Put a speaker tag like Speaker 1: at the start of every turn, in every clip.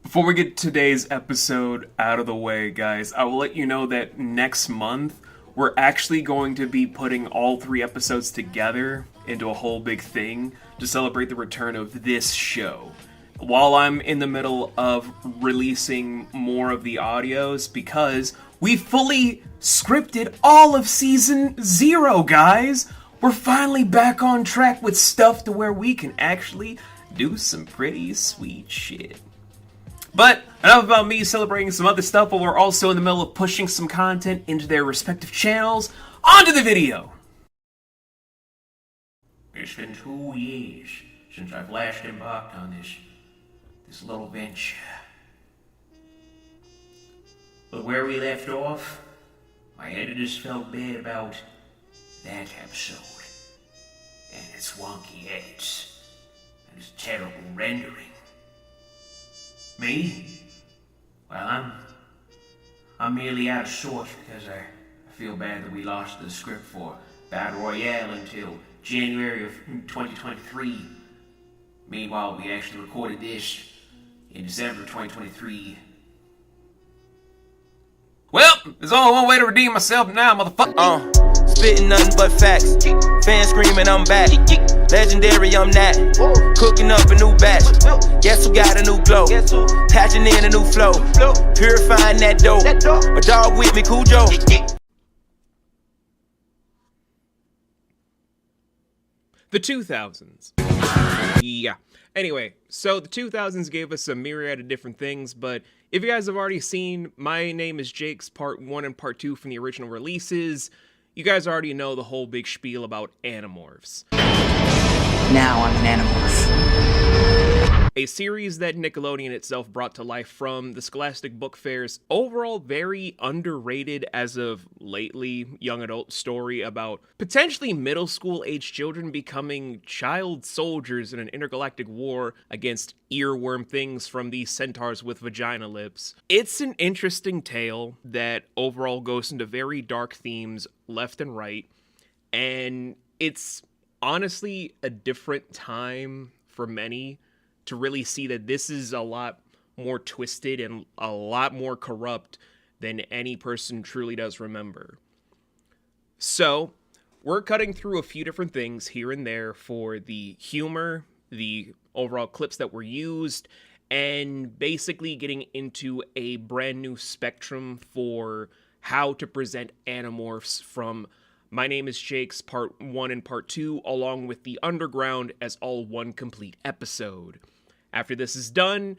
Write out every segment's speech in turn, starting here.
Speaker 1: Before we get today's episode out of the way, guys, I will let you know that next month we're actually going to be putting all 3 episodes together into a whole big thing to celebrate the return of this show. While I'm in the middle of releasing more of the audios, because we fully scripted all of Season 0, guys! We're finally back on track with stuff to where we can actually do some pretty sweet shit. But enough about me celebrating some other stuff while we're also in the middle of pushing some content into their respective channels. On to the video! It's been 2 years since I've last embarked on this little venture. But where we left off, my editors felt bad about that episode. And its wonky edits. And its terrible rendering. Me? Well, I'm merely out of sorts because I feel bad that we lost the script for Battle Royale until January of 2023. Meanwhile, we actually recorded this in December of 2023. Well, there's only one way to redeem myself now, motherfucker.
Speaker 2: Spitting nothing but facts. Fans screaming, I'm back. Legendary, I'm that. Cooking up a new batch. Guess who got a new glow? Patching in a new flow. Purifying that dope. My dog with me, Cool Joe.
Speaker 1: The 2000s. Yeah. Anyway, so the 2000s gave us a myriad of different things, but if you guys have already seen My Name is Jake's Part 1 and Part 2 from the original releases, you guys already know the whole big spiel about Animorphs.
Speaker 3: Now I'm an Animorph.
Speaker 1: A series that Nickelodeon itself brought to life from the Scholastic Book Fair's overall very underrated as of lately young adult story about potentially middle school age children becoming child soldiers in an intergalactic war against earworm things from the centaurs with vagina lips. It's an interesting tale that overall goes into very dark themes left and right, and it's honestly a different time for many to really see that this is a lot more twisted and a lot more corrupt than any person truly does remember. So, we're cutting through a few different things here and there for the humor, the overall clips that were used, and basically getting into a brand new spectrum for how to present Animorphs from My Name is Jake's Part 1 and Part 2, along with the Underground as all one complete episode. After this is done,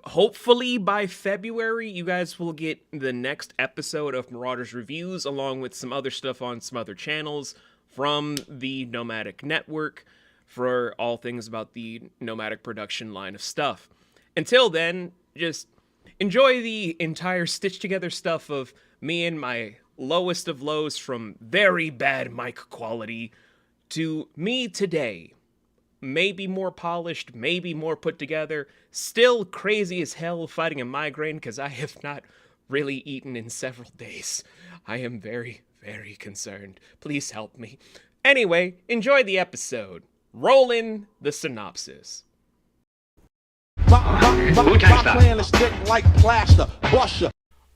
Speaker 1: hopefully by February, you guys will get the next episode of Marauders Reviews, along with some other stuff on some other channels from the Nomadic network for all things about the Nomadic production line of stuff. Until then, just enjoy the entire stitched together stuff of me and my lowest of lows from very bad mic quality to me today. Maybe more polished, maybe more put together, still crazy as hell fighting a migraine because I have not really eaten in several days. I am very, very concerned. Please help me. Anyway, enjoy the episode. Roll in the synopsis.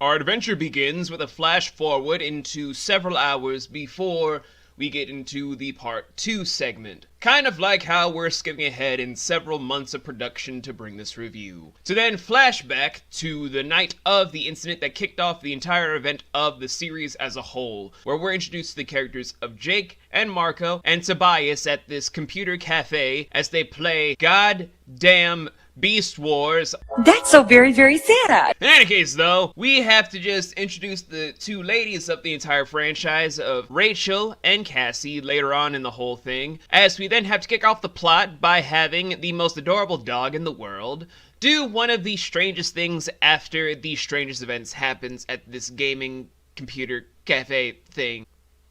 Speaker 1: Our adventure begins with a flash forward into several hours before we get into the Part 2 segment. Kind of like how we're skipping ahead in several months of production to bring this review. To then flashback to the night of the incident that kicked off the entire event of the series as a whole, where we're introduced to the characters of Jake and Marco and Tobias at this computer cafe as they play goddamn Beast Wars.
Speaker 3: That's so very, very sad.
Speaker 1: In any case, though, we have to just introduce the two ladies of the entire franchise of Rachel and Cassie later on in the whole thing, as we then have to kick off the plot by having the most adorable dog in the world do one of the strangest things after the strangest events happens at this gaming computer cafe thing.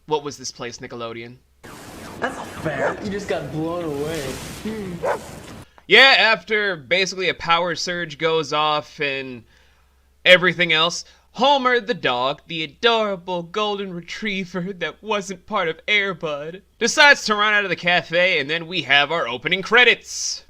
Speaker 1: What was this place, Nickelodeon?
Speaker 4: That's not fair. You just got blown away.
Speaker 1: Yeah, after basically a power surge goes off and everything else, Homer the dog, the adorable golden retriever that wasn't part of Air Bud, decides to run out of the cafe, and then we have our opening credits.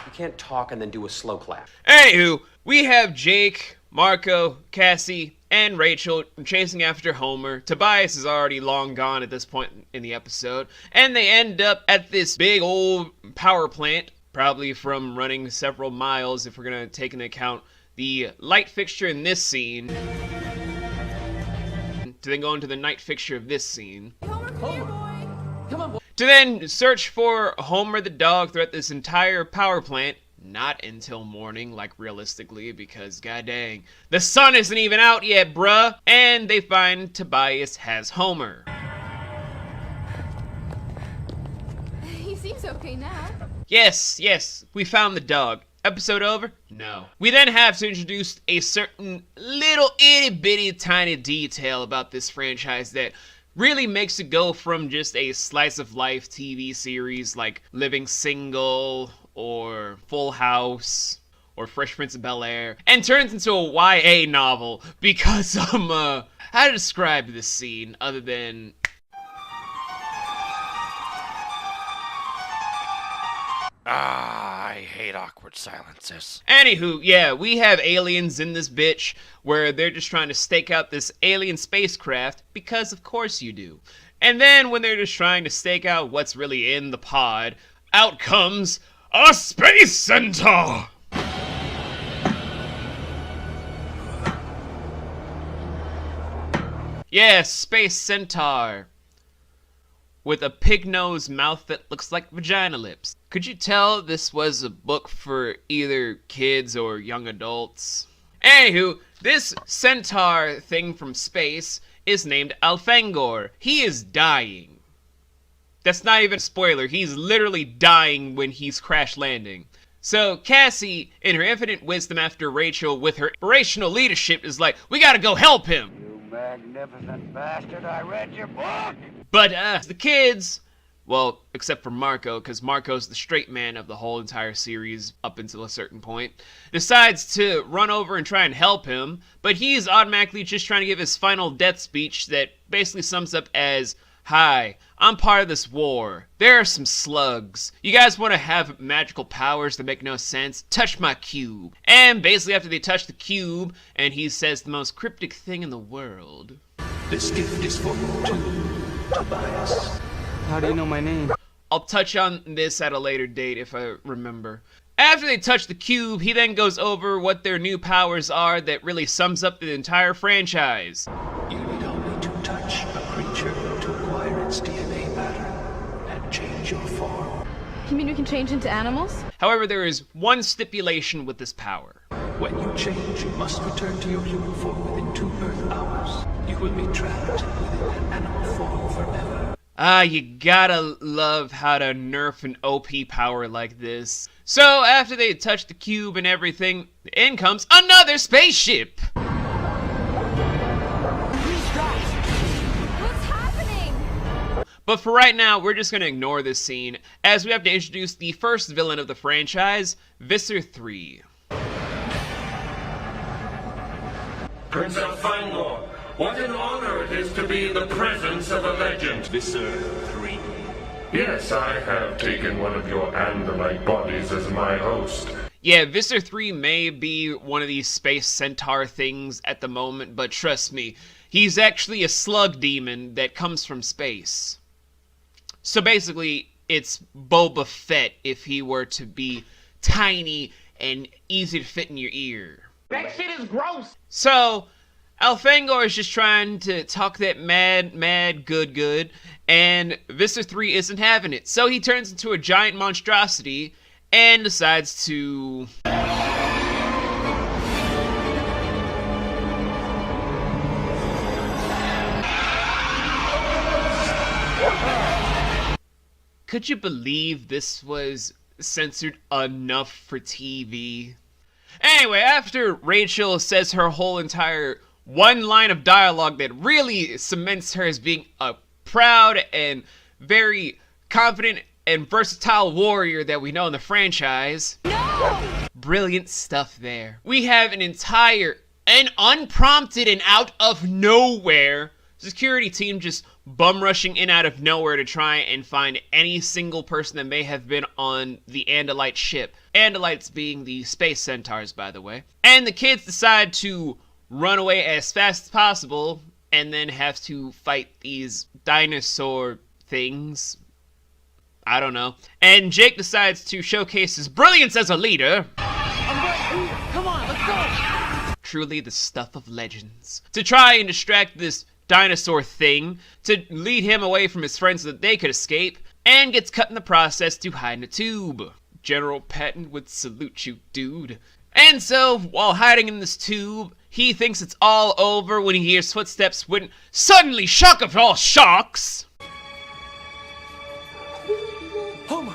Speaker 5: You can't talk and then do a slow clap.
Speaker 1: Anywho, we have Jake, Marco, Cassie, and Rachel chasing after Homer. Tobias is already long gone at this point in the episode. And they end up at this big old power plant, probably from running several miles if we're going to take into account the light fixture in this scene. To then go into the night fixture of this scene.
Speaker 4: Homer, come on, boy.
Speaker 1: To then search for Homer the dog throughout this entire power plant. Not until morning, like realistically, because god dang, the sun isn't even out yet, bruh. And they find Tobias has Homer.
Speaker 6: He seems okay now.
Speaker 1: Yes, we found the dog. Episode over? No. We then have to introduce a certain little itty bitty tiny detail about this franchise that really makes it go from just a slice of life TV series like Living Single or Full House or Fresh Prince of Bel-Air and turns into a YA novel because how to describe this scene other than
Speaker 7: I hate awkward silences.
Speaker 1: Anywho, yeah, we have aliens in this bitch where they're just trying to stake out this alien spacecraft because of course you do. And then when they're just trying to stake out what's really in the pod, out comes a space centaur! Yes, space centaur. With a pig-nosed mouth that looks like vagina lips. Could you tell this was a book for either kids or young adults? Anywho, this centaur thing from space is named Alfangor. He is dying. That's not even a spoiler. He's literally dying when he's crash landing. So Cassie, in her infinite wisdom after Rachel with her inspirational leadership, is like, we gotta go help him.
Speaker 8: You magnificent bastard, I read your book!
Speaker 1: But the kids, well, except for Marco, because Marco's the straight man of the whole entire series up until a certain point, decides to run over and try and help him, but he's automatically just trying to give his final death speech that basically sums up as, hi, I'm part of this war. There are some slugs. You guys want to have magical powers that make no sense? Touch my cube. And basically after they touch the cube, and he says the most cryptic thing in the world.
Speaker 9: This gift is for you too, Tobias.
Speaker 4: How do you know my name?
Speaker 1: I'll touch on this at a later date if I remember. After they touch the cube, he then goes over what their new powers are that really sums up the entire franchise.
Speaker 9: You need only to touch a creature to acquire its DNA pattern and change your form.
Speaker 6: You mean we can change into animals?
Speaker 1: However, there is one stipulation with this power.
Speaker 9: When you change, you must return to your human form within 2 Earth hours. You will be trapped within an animal form forever.
Speaker 1: Ah, you gotta love how to nerf an OP power like this. So, after they touch the cube and everything, in comes another spaceship!
Speaker 6: What's happening?
Speaker 1: But for right now, we're just gonna ignore this scene, as we have to introduce the first villain of the franchise, Visser 3.
Speaker 10: Prince Alfangor, what an honor it is to be in the presence of a legend.
Speaker 9: Visser 3.
Speaker 10: Yes, I have taken one of your Andalite bodies as my host.
Speaker 1: Yeah, Visser 3 may be one of these space centaur things at the moment, but trust me, he's actually a slug demon that comes from space. So basically, it's Boba Fett if he were to be tiny and easy to fit in your ear.
Speaker 8: That shit is gross!
Speaker 1: So, Alfangor is just trying to talk that mad good, and Visser 3 isn't having it. So he turns into a giant monstrosity and decides to... Could you believe this was censored enough for TV? Anyway, after Rachel says her whole entire one line of dialogue that really cements her as being a proud and very confident and versatile warrior that we know in the franchise.
Speaker 6: No!
Speaker 1: Brilliant stuff there. We have an entire and unprompted and out of nowhere security team just bum rushing in out of nowhere to try and find any single person that may have been on the Andalite ship. Andalites being the space centaurs, by the way. And the kids decide to run away as fast as possible and then have to fight these dinosaur things. I don't know. And Jake decides to showcase his brilliance as a leader.
Speaker 4: Come on, let's go!
Speaker 1: Truly the stuff of legends. To try and distract this dinosaur thing, to lead him away from his friends so that they could escape, and gets cut in the process to hide in a tube. General Patton would salute you, dude. And so, while hiding in this tube, he thinks it's all over when he hears footsteps when suddenly, shock of all shocks,
Speaker 4: Homer,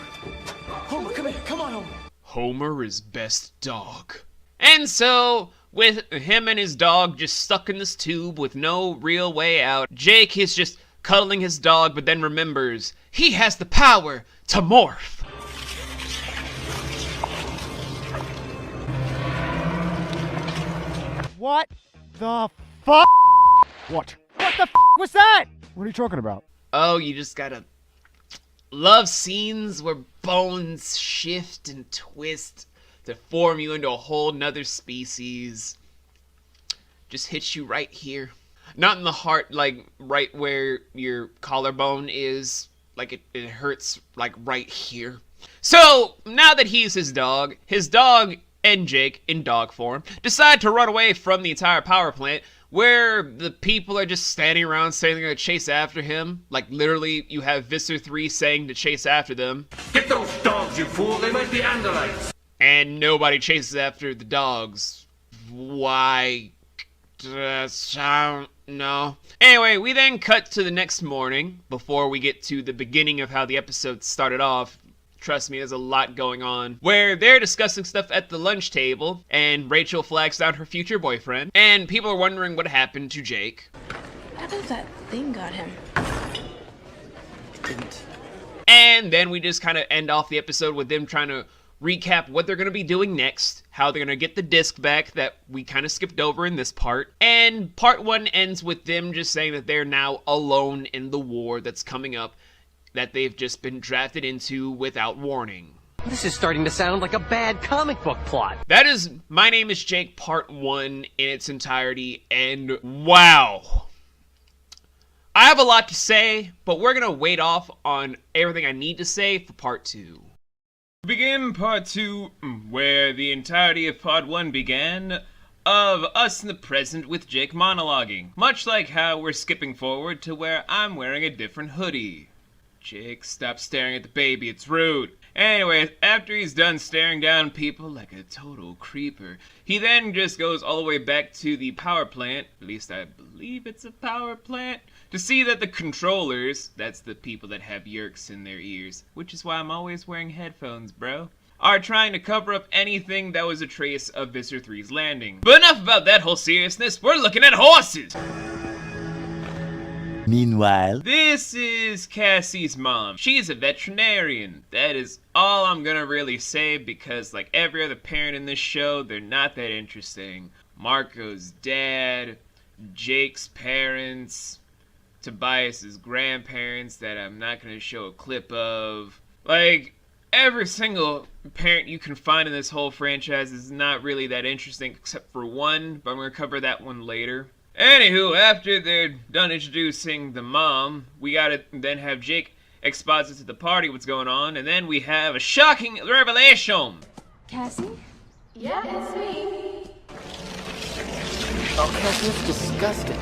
Speaker 4: come here, come on, Homer.
Speaker 1: Homer is best dog. And so, with him and his dog just stuck in this tube with no real way out, Jake is just cuddling his dog, but then remembers he has the power to morph.
Speaker 11: What the fuck? What? What the was that? What are you talking about?
Speaker 1: Oh, you just gotta love scenes where bones shift and twist to form you into a whole nother species. Just hits you right here. Not in the heart, like right where your collarbone is. Like it hurts like right here. So, now that he's his dog and Jake, in dog form, decide to run away from the entire power plant, where the people are just standing around saying they're gonna chase after him. Like, literally, you have Visser 3 saying to chase after them.
Speaker 10: Get those dogs, you fool! They might be Andalites!
Speaker 1: And nobody chases after the dogs. Why? No. Anyway, we then cut to the next morning, before we get to the beginning of how the episode started off. Trust me, there's a lot going on. Where they're discussing stuff at the lunch table, and Rachel flags down her future boyfriend, and people are wondering what happened to Jake.
Speaker 6: I thought that thing got him.
Speaker 4: Didn't.
Speaker 1: And then we just kind of end off the episode with them trying to recap what they're going to be doing next, how they're going to get the disc back that we kind of skipped over in this part. And part 1 ends with them just saying that they're now alone in the war that's coming up, that they've just been drafted into without warning.
Speaker 4: This is starting to sound like a bad comic book plot.
Speaker 1: That is My Name is Jake Part 1 in its entirety, and wow. I have a lot to say, but we're going to wait off on everything I need to say for Part 2. Begin Part 2, where the entirety of Part 1 began, of us in the present with Jake monologuing. Much like how we're skipping forward to where I'm wearing a different hoodie. Jake, stop staring at the baby, it's rude. Anyway, after he's done staring down people like a total creeper, he then just goes all the way back to the power plant, at least I believe it's a power plant, to see that the controllers, that's the people that have yerks in their ears, which is why I'm always wearing headphones, bro, are trying to cover up anything that was a trace of Visser 3's landing. But enough about that whole seriousness, we're looking at horses!
Speaker 11: Meanwhile,
Speaker 1: this is Cassie's mom. She's a veterinarian. That is all I'm gonna really say because like every other parent in this show, they're not that interesting. Marco's dad, Jake's parents, Tobias's grandparents that I'm not gonna show a clip of. Like, every single parent you can find in this whole franchise is not really that interesting except for one, but I'm gonna cover that one later. Anywho, after they're done introducing the mom, we gotta then have Jake exposit to the party what's going on, and then we have a shocking revelation.
Speaker 6: Cassie? Yeah, it's me.
Speaker 4: Oh, Cassie, that's disgusting.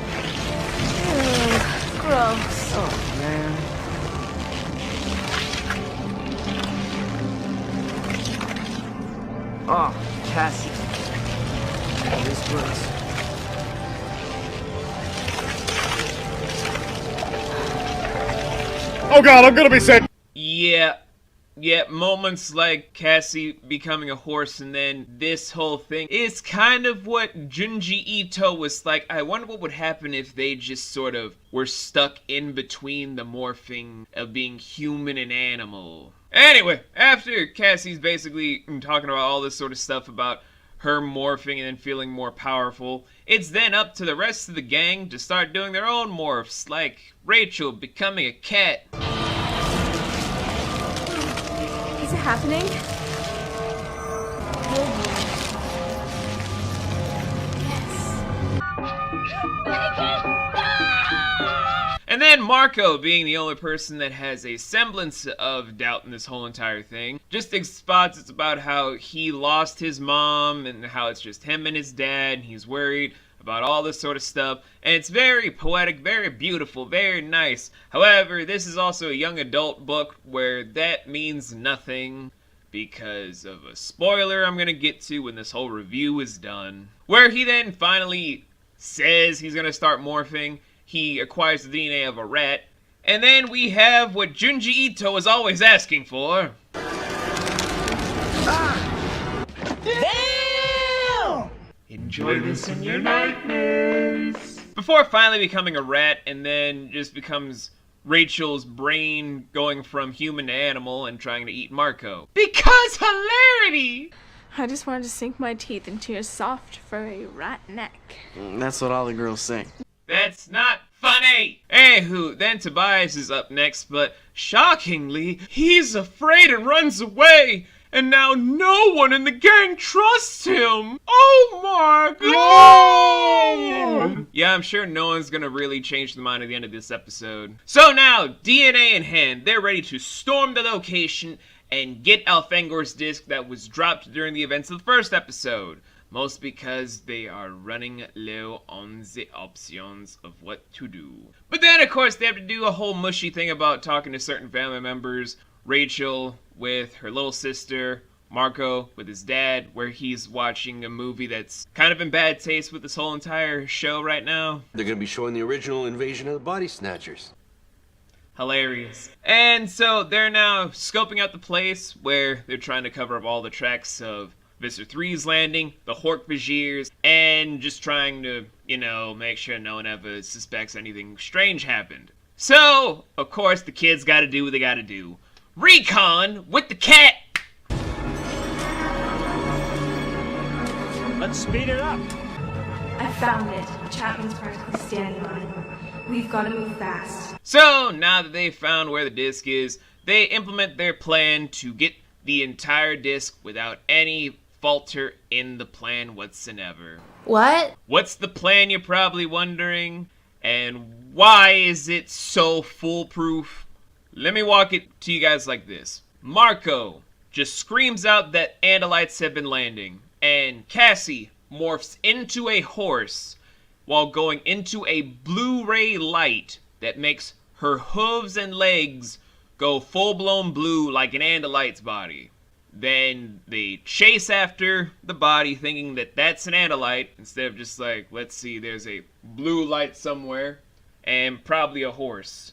Speaker 6: Gross.
Speaker 4: Oh, man. Oh, Cassie. That is gross.
Speaker 11: oh god, I'm gonna be sick!
Speaker 1: Yeah, moments like Cassie becoming a horse and then this whole thing is kind of what Junji Ito was like. I wonder what would happen if they just sort of were stuck in between the morphing of being human and animal. Anyway, after Cassie's basically talking about all this sort of stuff about her morphing and then feeling more powerful, it's then up to the rest of the gang to start doing their own morphs, like Rachel becoming a cat.
Speaker 6: Is it happening?
Speaker 1: And then Marco being the only person that has a semblance of doubt in this whole entire thing. Just expounds it's about how he lost his mom and how it's just him and his dad and he's worried about all this sort of stuff. And it's very poetic, very beautiful, very nice. However, this is also a young adult book where that means nothing because of a spoiler I'm gonna get to when this whole review is done. Where he then finally says he's gonna start morphing. He acquires the DNA of a rat. And then we have what Junji Ito is always asking for.
Speaker 8: Damn!
Speaker 1: Enjoy this in your nightmares. Before finally becoming a rat and then just becomes Rachel's brain going from human to animal and trying to eat Marco. Because hilarity!
Speaker 6: I just wanted to sink my teeth into your soft, furry rat neck.
Speaker 4: That's what all the girls say.
Speaker 1: That's not funny! Anywho, then Tobias is up next, but shockingly, he's afraid and runs away, and now no one in the gang trusts him! Oh my god! Yeah, I'm sure no one's gonna really change their mind at the end of this episode. So now, DNA in hand, they're ready to storm the location and get Alfangor's disc that was dropped during the events of the first episode. Most because they are running low on the options of what to do. But then, of course, they have to do a whole mushy thing about talking to certain family members. Rachel with her little sister, Marco with his dad, where he's watching a movie that's kind of in bad taste with this whole entire show right now.
Speaker 12: They're gonna be showing the original Invasion of the Body Snatchers.
Speaker 1: Hilarious. And so they're now scoping out the place where they're trying to cover up all the tracks of Visser 3's landing, the Hork Viziers, and just trying to, make sure no one ever suspects anything strange happened. So, of course, the kids gotta do what they gotta do. Recon with the cat!
Speaker 8: Let's speed it up.
Speaker 6: I found it. Chapman's practically standing on it. We've got to move fast.
Speaker 1: So, now that they've found where the disc is, they implement their plan to get the entire disc without any falter in the plan whatsoever.
Speaker 6: What?
Speaker 1: What's the plan, you're probably wondering? And why is it so foolproof? Let me walk it to you guys like this. Marco just screams out that Andalites have been landing, and Cassie morphs into a horse while going into a blue-ray light that makes her hooves and legs go full-blown blue like an Andalite's body. Then they chase after the body thinking that that's an Andalite instead of just like, let's see, there's a blue light somewhere and probably a horse.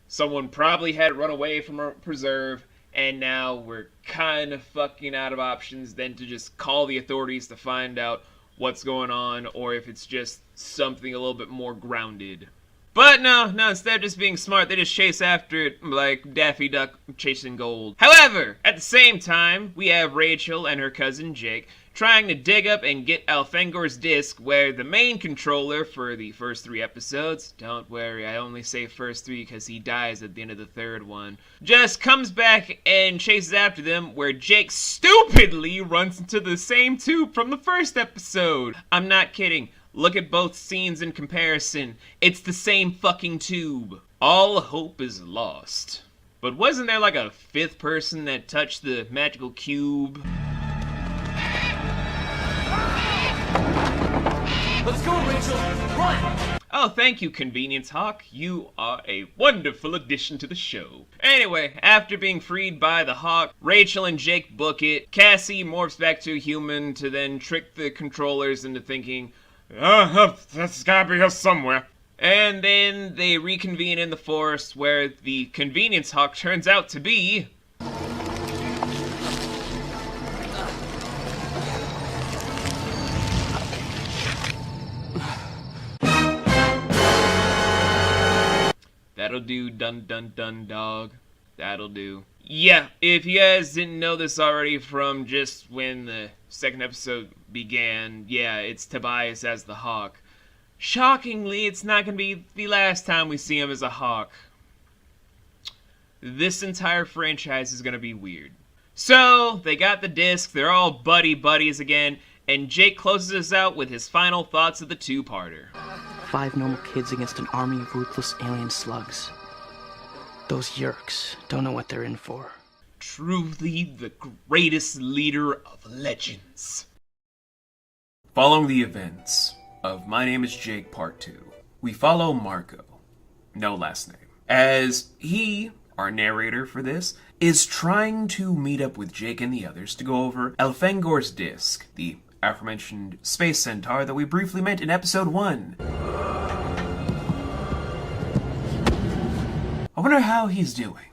Speaker 1: Someone probably had run away from a preserve and now we're kind of fucking out of options than to just call the authorities to find out what's going on or if it's just something a little bit more grounded. But no, instead of just being smart, they just chase after it like Daffy Duck chasing gold. However, at the same time, we have Rachel and her cousin Jake trying to dig up and get Alfangor's disc, where the main controller for the first 3 episodes, don't worry, I only say first 3 because he dies at the end of the 3rd one, just comes back and chases after them, where Jake stupidly runs into the same tube from the first episode. I'm not kidding. Look at both scenes in comparison. It's the same fucking tube. All hope is lost. But wasn't there like a 5th person that touched the magical cube?
Speaker 8: Let's go, Rachel. Run!
Speaker 1: Oh, thank you, Convenience Hawk. You are a wonderful addition to the show. Anyway, after being freed by the Hawk, Rachel and Jake book it. Cassie morphs back to a human to then trick the controllers into thinking, that's gotta be here somewhere. And then they reconvene in the forest where the Convenience Hawk turns out to be... That'll do, dun dun dun, dog. That'll do. Yeah, if you guys didn't know this already from just when the second episode began, yeah, it's Tobias as the Hawk. Shockingly, it's not going to be the last time we see him as a Hawk. This entire franchise is going to be weird. So, they got the disc, they're all buddies again, and Jake closes us out with his final thoughts of the two-parter.
Speaker 4: 5 normal kids against an army of ruthless alien slugs. Those Yeerks don't know what they're in for.
Speaker 1: Truly the greatest leader of legends. Following the events of My Name is Jake Part 2, we follow Marco, no last name, as he, our narrator for this, is trying to meet up with Jake and the others to go over Elfangor's disc, the aforementioned space centaur that we briefly met in episode 1. I wonder how he's doing.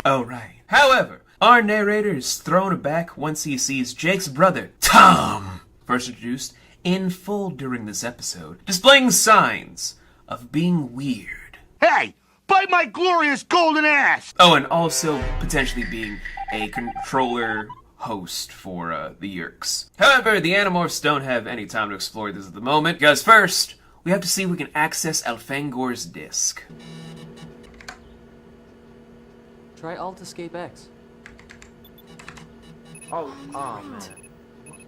Speaker 1: Oh, right. However, our narrator is thrown aback once he sees Jake's brother, Tom, first introduced in full during this episode, displaying signs of being weird.
Speaker 8: Hey, bite my glorious golden ass!
Speaker 1: Oh, and also potentially being a controller host for the Yeerks. However, the Animorphs don't have any time to explore this at the moment, because first, we have to see if we can access Elfangor's disc.
Speaker 4: Try Alt Escape X.
Speaker 5: Oh, man.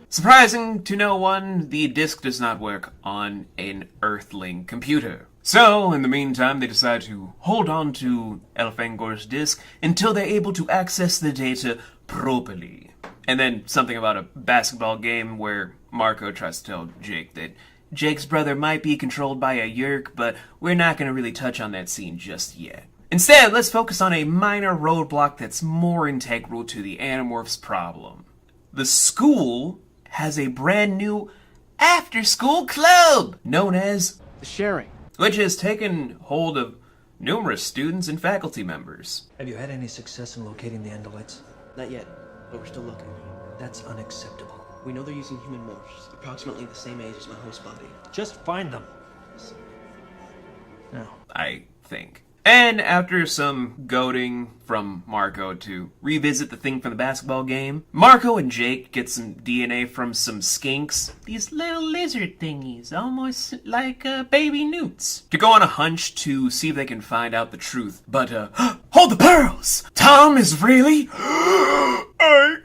Speaker 1: Surprising to no one, the disc does not work on an Earthling computer. So, in the meantime, they decide to hold on to Elfangor's disc until they're able to access the data properly. And then something about a basketball game where Marco tries to tell Jake that Jake's brother might be controlled by a Yeerk, but we're not going to really touch on that scene just yet. Instead, let's focus on a minor roadblock that's more integral to the Animorphs' problem. The school has a brand new after-school club known as
Speaker 4: The Sharing,
Speaker 1: which has taken hold of numerous students and faculty members.
Speaker 13: Have you had any success in locating the Andalites?
Speaker 14: Not yet, but we're still looking.
Speaker 13: That's unacceptable.
Speaker 14: We know they're using human morphs, approximately the same age as my host body.
Speaker 13: Just find them.
Speaker 1: No. I think. And after some goading from Marco to revisit the thing from the basketball game, Marco and Jake get some DNA from some skinks, these little lizard thingies, almost like baby newts, to go on a hunch to see if they can find out the truth. But, hold the pearls! Tom is really a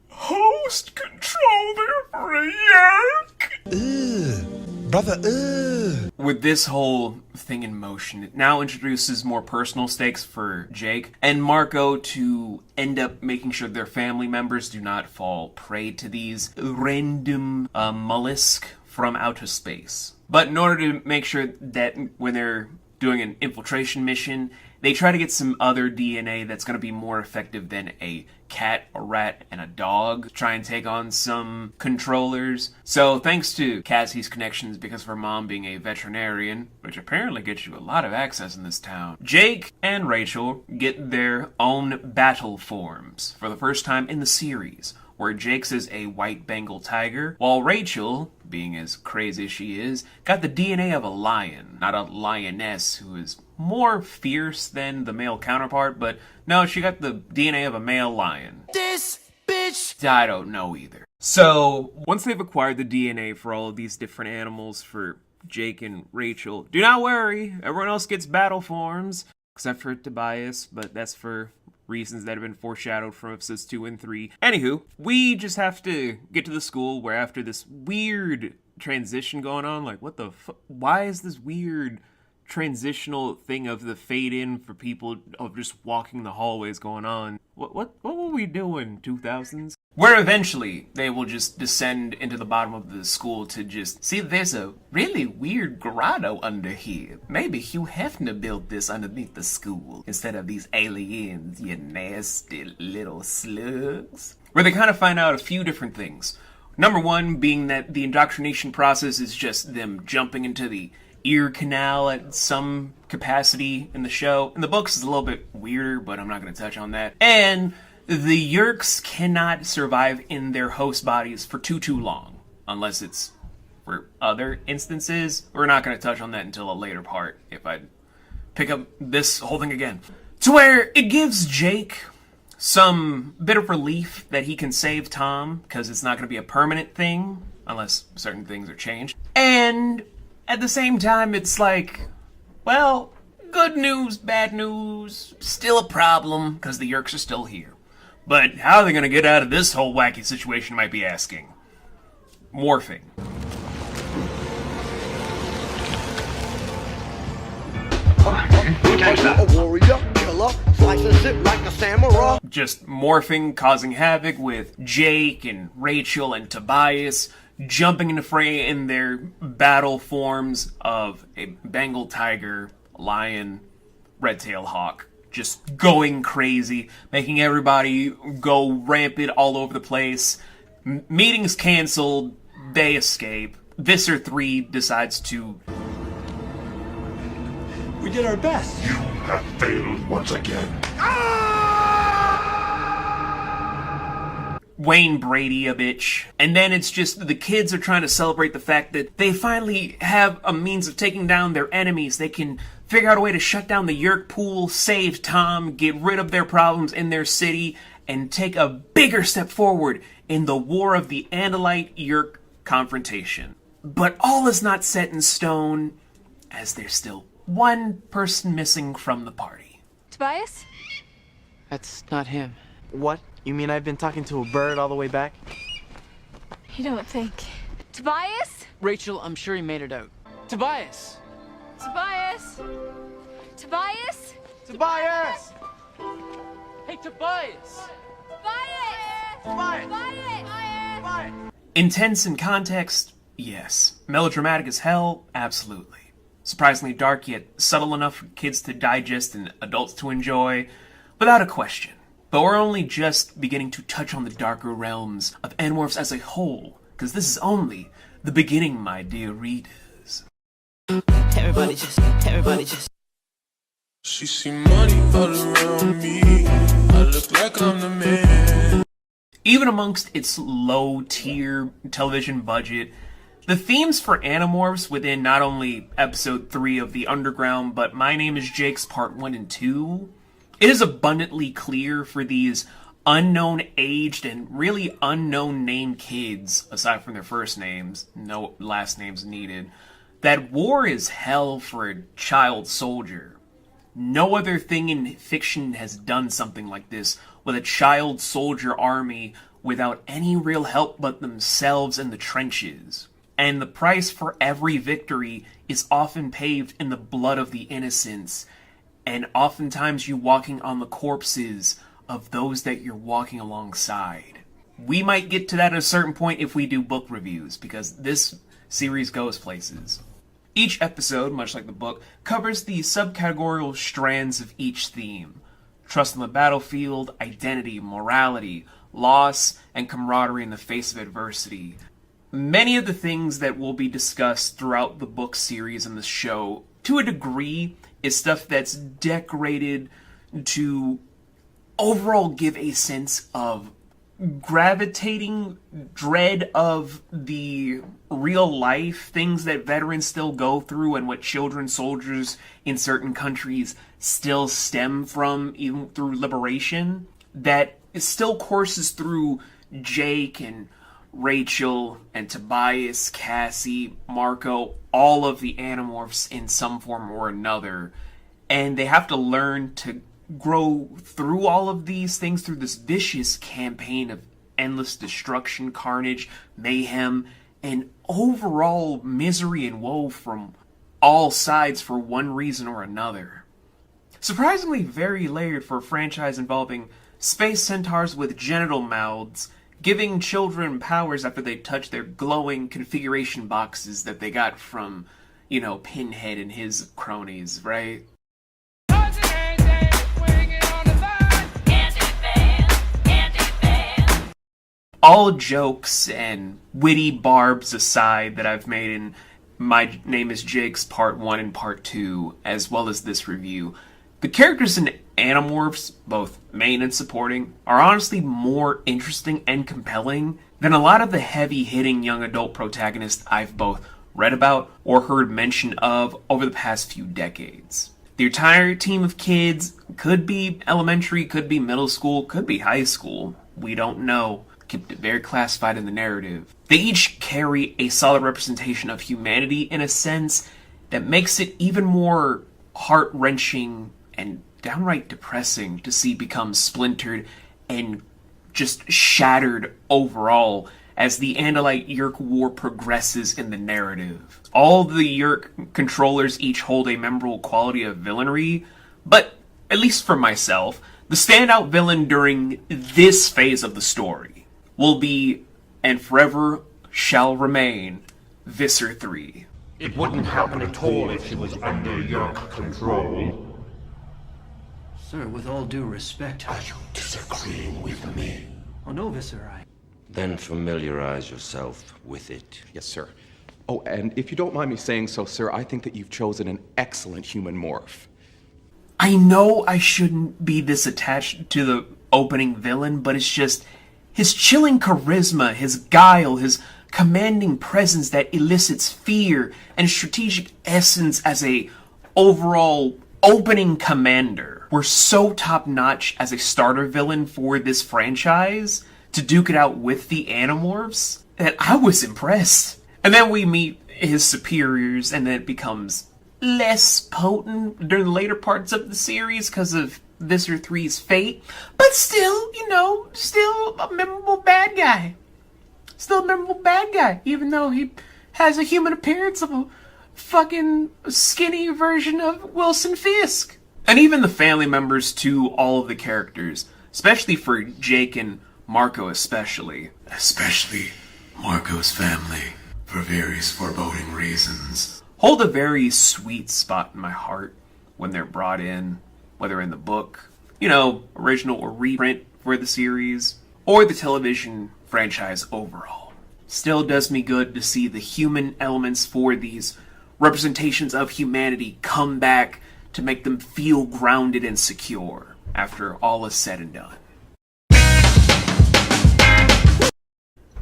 Speaker 1: host controller for a Yeerk!
Speaker 15: Brother,
Speaker 1: With this whole thing in motion, it now introduces more personal stakes for Jake and Marco to end up making sure their family members do not fall prey to these random mollusk from outer space. But in order to make sure that when they're doing an infiltration mission, they try to get some other DNA that's going to be more effective than a cat, a rat, and a dog. Try and take on some controllers. So thanks to Cassie's connections, because of her mom being a veterinarian, which apparently gets you a lot of access in this town, Jake and Rachel get their own battle forms for the first time in the series, where Jake's is a white Bengal tiger, while Rachel, being as crazy as she is, got the DNA of a lion, not a lioness who is more fierce than the male counterpart, but no, she got the DNA of a male lion.
Speaker 2: This bitch!
Speaker 1: I don't know either. So, once they've acquired the DNA for all of these different animals for Jake and Rachel, do not worry, everyone else gets battle forms, except for Tobias, but that's for reasons that have been foreshadowed from episodes 2 and 3. Anywho, we just have to get to the school where after this weird transition going on, like what the why is this weird transitional thing of the fade in for people of just walking the hallways going on? What were we doing, 2000s? Where eventually they will just descend into the bottom of the school to just see there's a really weird grotto under here. Maybe Hugh Hefner built this underneath the school instead of these aliens, you nasty little slugs. Where they kind of find out a few different things. Number one being that the indoctrination process is just them jumping into the ear canal at some capacity in the show. In the books it's a little bit weirder, but I'm not going to touch on that. And the Yeerks cannot survive in their host bodies for too long, unless it's for other instances. We're not going to touch on that until a later part, if I pick up this whole thing again. To where it gives Jake some bit of relief that he can save Tom, because it's not going to be a permanent thing, unless certain things are changed. And at the same time, it's like, well, good news, bad news, still a problem, because the Yeerks are still here. But how are they going to get out of this whole wacky situation, you might be asking? Morphing.
Speaker 8: A warrior, killer, slices it like a samurai.
Speaker 1: Just morphing, causing havoc with Jake and Rachel and Tobias jumping into fray in their battle forms of a Bengal tiger, lion, red-tailed hawk. Just going crazy, making everybody go rampant all over the place. Meetings canceled, they escape. Visser 3 decides to...
Speaker 9: We did our best.
Speaker 10: You have failed once again.
Speaker 1: Wayne Brady a bitch. And then it's just the kids are trying to celebrate the fact that they finally have a means of taking down their enemies. They can figure out a way to shut down the Yeerk pool, save Tom, get rid of their problems in their city, and take a bigger step forward in the war of the Andalite-Yeerk confrontation. But all is not set in stone, as there's still one person missing from the party.
Speaker 15: Tobias?
Speaker 4: That's not him.
Speaker 14: What? You mean I've been talking to a bird all the way back?
Speaker 15: You don't think. Tobias?
Speaker 4: Rachel, I'm sure he made it out. Tobias!
Speaker 15: Tobias? Tobias?
Speaker 14: Tobias!
Speaker 4: Hey, Tobias!
Speaker 15: Tobias!
Speaker 14: Tobias!
Speaker 15: Tobias!
Speaker 1: Intense in context, yes. Melodramatic as hell, absolutely. Surprisingly dark, yet subtle enough for kids to digest and adults to enjoy, without a question. But we're only just beginning to touch on the darker realms of Animorphs as a whole, because this is only the beginning, my dear readers.
Speaker 14: Everybody just.
Speaker 16: She see money all around me. I look like I'm the man.
Speaker 1: Even amongst its low-tier television budget, the themes for Animorphs within not only episode 3 of The Underground, but My Name is Jake's Part 1 and 2, it is abundantly clear for these unknown aged and really unknown named kids, aside from their first names, no last names needed, that war is hell for a child soldier. No other thing in fiction has done something like this with a child soldier army without any real help but themselves in the trenches. And the price for every victory is often paved in the blood of the innocents, and oftentimes you walking on the corpses of those that you're walking alongside. We might get to that at a certain point if we do book reviews, because this series goes places. Each episode, much like the book, covers the subcategorical strands of each theme. Trust on the battlefield, identity, morality, loss, and camaraderie in the face of adversity. Many of the things that will be discussed throughout the book series and the show, to a degree, is stuff that's decorated to overall give a sense of gravitating dread of the real life things that veterans still go through and what children soldiers in certain countries still stem from, even through liberation, that still courses through Jake and Rachel and Tobias, Cassie, Marco, all of the Animorphs in some form or another. And they have to learn to grow through all of these things through this vicious campaign of endless destruction, carnage, mayhem, and overall misery and woe from all sides for one reason or another. Surprisingly very layered for a franchise involving space centaurs with genital mouths, giving children powers after they touch their glowing configuration boxes that they got from, Pinhead and his cronies, right? All jokes and witty barbs aside that I've made in My Name is Jake's Part 1 and Part 2, as well as this review, the characters in Animorphs, both main and supporting, are honestly more interesting and compelling than a lot of the heavy-hitting young adult protagonists I've both read about or heard mention of over the past few decades. The entire team of kids could be elementary, could be middle school, could be high school. We don't know. Kept it very classified in the narrative. They each carry a solid representation of humanity in a sense that makes it even more heart-wrenching and downright depressing to see become splintered and just shattered overall as the Andalite-Yeerk war progresses in the narrative. All the Yeerk controllers each hold a memorable quality of villainry, but, at least for myself, the standout villain during this phase of the story will be, and forever shall remain, Visser 3.
Speaker 10: It wouldn't happen at all if she was under Yeerk control.
Speaker 13: Sir, with all due respect...
Speaker 10: Are you disagreeing with me?
Speaker 13: Oh, no, Visser,
Speaker 17: Then familiarize yourself with it.
Speaker 18: Yes, sir. Oh, and if you don't mind me saying so, sir, I think that you've chosen an excellent human morph.
Speaker 1: I know I shouldn't be this attached to the opening villain, but it's just his chilling charisma, his guile, his commanding presence that elicits fear, and strategic essence as a overall opening commander were so top-notch as a starter villain for this franchise to duke it out with the Animorphs that I was impressed. And then we meet his superiors, and then it becomes less potent during the later parts of the series because of Visser 3's fate. But still, still a memorable bad guy. Still a memorable bad guy, even though he has a human appearance of a fucking skinny version of Wilson Fisk. And even the family members to all of the characters, especially for Jake and Marco especially. Especially Marco's family, for various foreboding reasons, hold a very sweet spot in my heart when they're brought in, whether in the book, original or reprint for the series, or the television franchise overall. Still does me good to see the human elements for these representations of humanity come back to make them feel grounded and secure after all is said and done.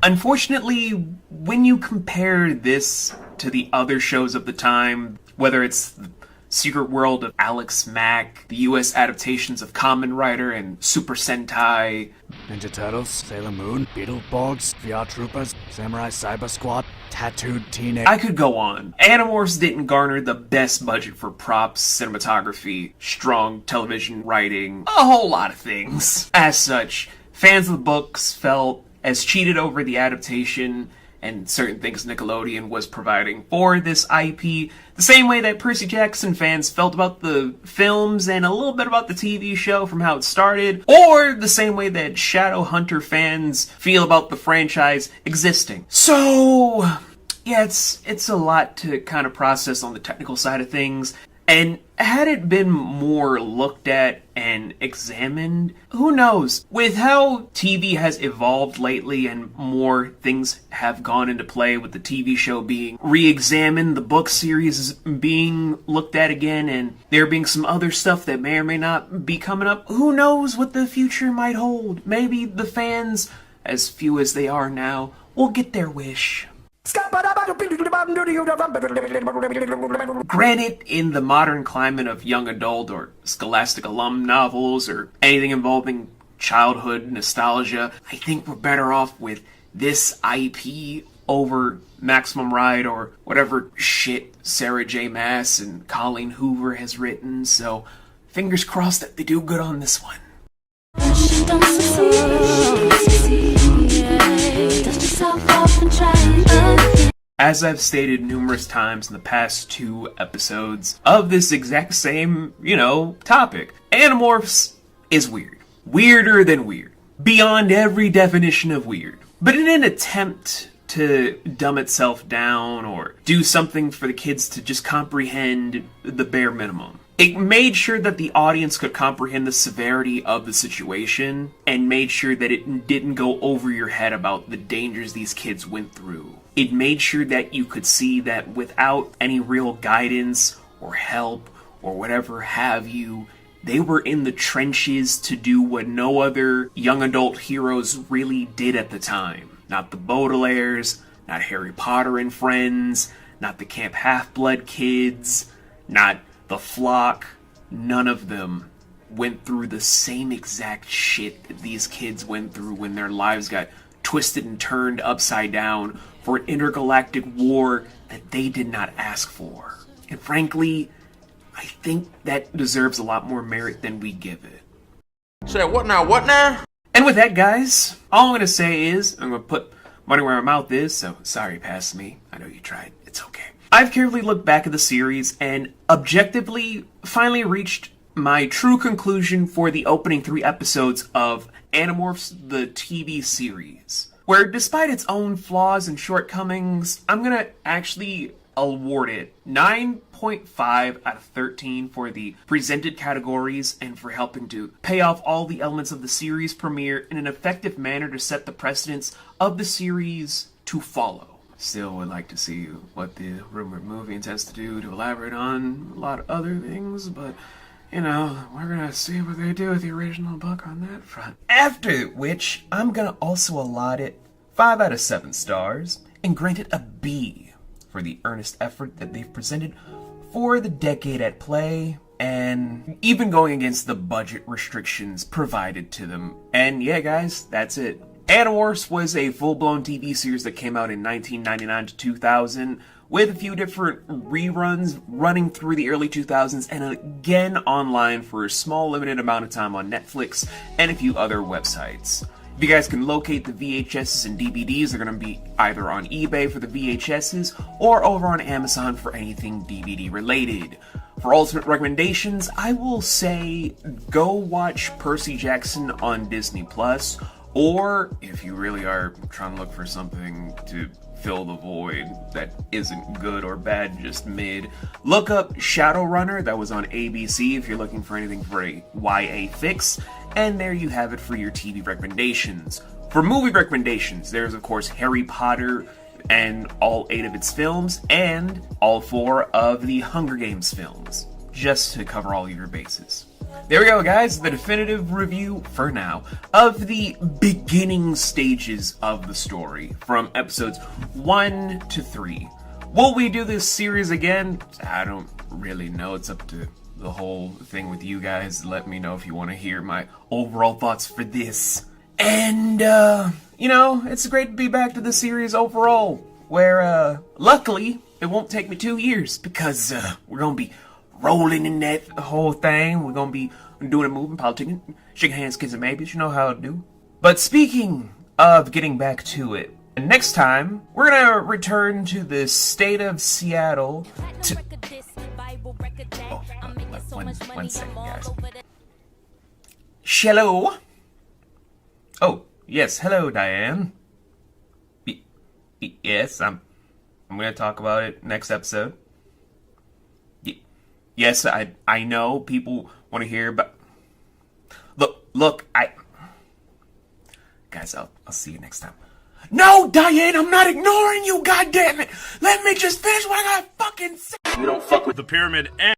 Speaker 1: Unfortunately, when you compare this to the other shows of the time, whether it's the Secret World of Alex Mack, the US adaptations of Kamen Rider and Super Sentai,
Speaker 19: Ninja Turtles, Sailor Moon, Beetleborgs, VR Troopers, Samurai Cyber Squad, Tattooed Teenage...
Speaker 1: I could go on. Animorphs didn't garner the best budget for props, cinematography, strong television writing, a whole lot of things. As such, fans of the books felt as cheated over the adaptation and certain things Nickelodeon was providing for this IP, the same way that Percy Jackson fans felt about the films and a little bit about the TV show from how it started, or the same way that Shadowhunter fans feel about the franchise existing. So, yeah, it's a lot to kind of process on the technical side of things. And had it been more looked at and examined, who knows? With how TV has evolved lately and more things have gone into play with the TV show being re-examined, the book series being looked at again, and there being some other stuff that may or may not be coming up, who knows what the future might hold? Maybe the fans, as few as they are now, will get their wish. Granted, in the modern climate of young adult or scholastic alum novels or anything involving childhood nostalgia, I think we're better off with this IP over Maximum Ride or whatever shit Sarah J. Maas and Colleen Hoover has written, so fingers crossed that they do good on this one. As I've stated numerous times in the past 2 episodes of this exact same, topic, Animorphs is weird. Weirder than weird. Beyond every definition of weird. But in an attempt to dumb itself down or do something for the kids to just comprehend the bare minimum, it made sure that the audience could comprehend the severity of the situation and made sure that it didn't go over your head about the dangers these kids went through. It made sure that you could see that without any real guidance or help or whatever have you, They were in the trenches to do what no other young adult heroes really did at the time. Not the Baudelaires, not Harry Potter and Friends, not the Camp Half-Blood kids, not the Flock. None of them went through the same exact shit that these kids went through when their lives got twisted and turned upside down for an intergalactic war that they did not ask for. And frankly, I think that deserves a lot more merit than we give it.
Speaker 2: Say what now, what now?
Speaker 1: And with that, guys, all I'm going to say is, I'm going to put money where my mouth is, so sorry, pass me. I know you tried. It's okay. I've carefully looked back at the series and objectively finally reached my true conclusion for the opening 3 episodes of Animorphs, the TV series, where despite its own flaws and shortcomings, I'm gonna actually award it 9.5 out of 13 for the presented categories and for helping to pay off all the elements of the series premiere in an effective manner to set the precedence of the series to follow. Still would like to see what the rumored movie intends to do to elaborate on a lot of other things, but you know, we're gonna see what they do with the original book on that front. After which, I'm gonna also allot it 5 out of 7 stars and grant it a B for the earnest effort that they've presented for the decade at play, and even going against the budget restrictions provided to them. And yeah, guys, that's it. Animorphs was a full-blown TV series that came out in 1999 to 2000, with a few different reruns running through the early 2000s, and again online for a small limited amount of time on Netflix and a few other websites. If you guys can locate the VHSs and DVDs, they're going to be either on eBay for the VHSs or over on Amazon for anything DVD related. For ultimate recommendations, I will say go watch Percy Jackson on Disney+, or if you really are trying to look for something to fill the void that isn't good or bad, just mid, look up Shadowrunner. That was on ABC if you're looking for anything for a YA fix, and there you have it for your TV recommendations. For movie recommendations, there's of course Harry Potter and all 8 of its films, and all 4 of the Hunger Games films, just to cover all your bases. There we go, guys, the definitive review, for now, of the beginning stages of the story, from episodes 1 to 3. Will we do this series again? I don't really know. It's up to the whole thing with you guys. Let me know if you want to hear my overall thoughts for this. And, you know, it's great to be back to the series overall, where, luckily, it won't take me 2 years, because, we're gonna be rolling in that whole thing. We're gonna be doing a moving, politicking, shaking hands, kissing babies. You know how to do. But speaking of getting back to it, next time we're gonna return to the state of Seattle. One second, guys. Hello. Oh yes, hello, Diane. Yes, I'm gonna talk about it next episode. Yes, I know people want to hear about... Look, Guys, I'll see you next time. No, Diane, I'm not ignoring you, goddammit! Let me just finish what I gotta fucking say!
Speaker 10: You don't fuck with the pyramid and...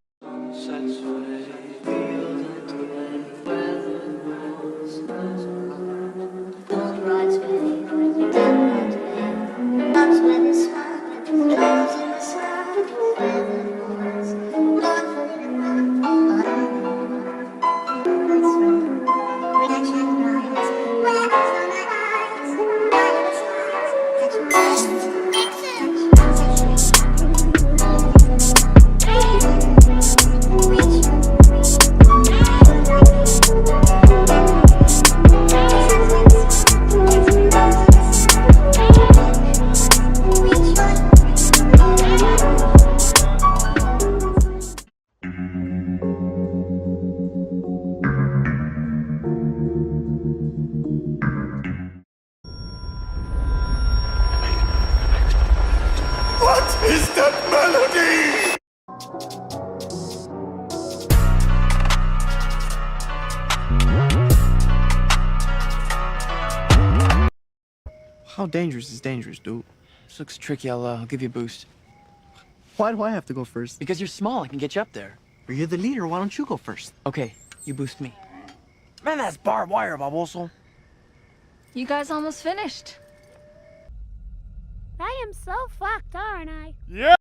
Speaker 4: How dangerous is dangerous, dude?
Speaker 14: This looks tricky. I'll give you a boost.
Speaker 4: Why do I have to go first?
Speaker 14: Because you're small. I can get you up there.
Speaker 4: You're the leader. Why don't you go first?
Speaker 14: Okay.
Speaker 4: You boost me.
Speaker 13: Man, that's barbed wire, baboso.
Speaker 15: You guys almost finished.
Speaker 20: I am so fucked, aren't I?
Speaker 11: Yeah.